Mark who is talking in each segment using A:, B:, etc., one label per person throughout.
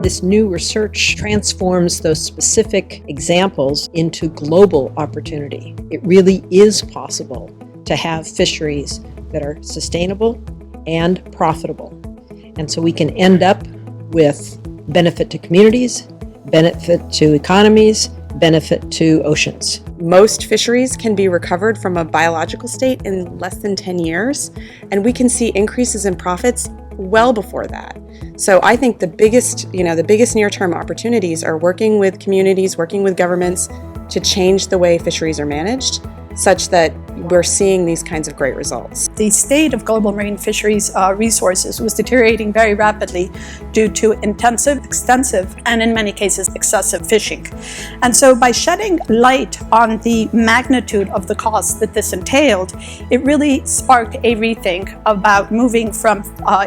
A: This new research transforms those specific examples into global opportunity. It really is possible to have fisheries that are sustainable and profitable. And so we can end up with benefit to communities, benefit to economies, benefit to oceans.
B: Most fisheries can be recovered from a biological state in less than 10 years, and we can see increases in profits well before that. So I think the biggest near-term opportunities are working with communities, working with governments to change the way fisheries are managed, such that we're seeing these kinds of great results.
C: The state of global marine fisheries resources was deteriorating very rapidly due to intensive, extensive, and in many cases excessive fishing. And so by shedding light on the magnitude of the costs that this entailed, it really sparked a rethink about moving from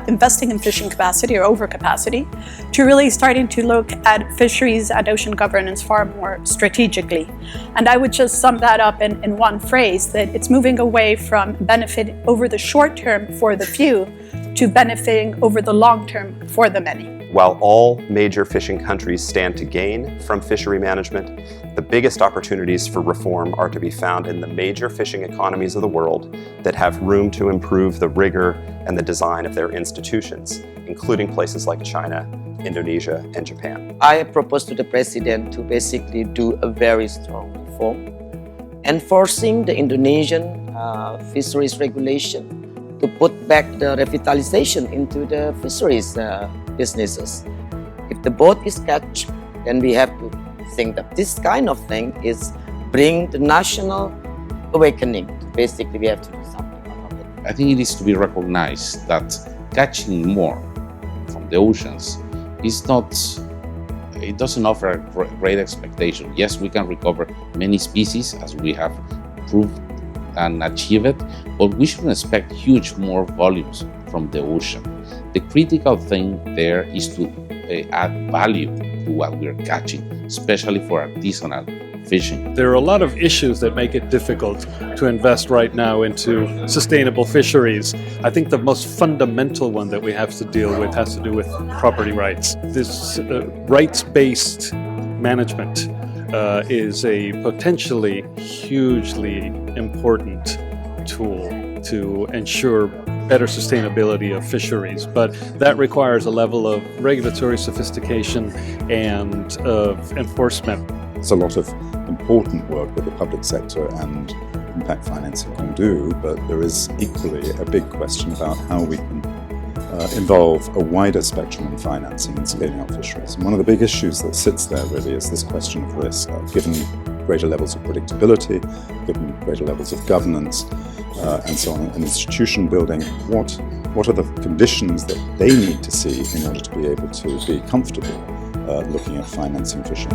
C: investing in fishing capacity or overcapacity to really starting to look at fisheries and ocean governance far more strategically. And I would just sum that up in one phrase, that it's moving away from benefit over the short term for the few to benefiting over the long term for the many.
D: While all major fishing countries stand to gain from fishery management, the biggest opportunities for reform are to be found in the major fishing economies of the world that have room to improve the rigor and the design of their institutions, including places like China, Indonesia, and Japan.
E: I proposed to the President to basically do a very strong reform, enforcing the Indonesian fisheries regulation to put back the revitalization into the fisheries businesses. If the boat is catch, then we have to think that this kind of thing is bring the national awakening. Basically, we have to do something out of it.
F: I think it is to be recognized that catching more from the oceans is not, it doesn't offer a great expectation. Yes, we can recover many species as we have proved and achieve it, but we shouldn't expect huge more volumes from the ocean. The critical thing there is to add value to what we're catching, especially for artisanal fishing.
G: There are a lot of issues that make it difficult to invest right now into sustainable fisheries. I think the most fundamental one that we have to deal with has to do with property rights. This rights-based management is a potentially hugely important tool to ensure better sustainability of fisheries, but that requires a level of regulatory sophistication and of enforcement.
H: There's a lot of important work that the public sector and impact financing can do, but there is equally a big question about how we can involve a wider spectrum in financing and scaling up fisheries. And one of the big issues that sits there really is this question of risk. Given greater levels of predictability, given greater levels of governance, and so on, and institution building, what are the conditions that they need to see in order to be able to be comfortable looking at financing fishing?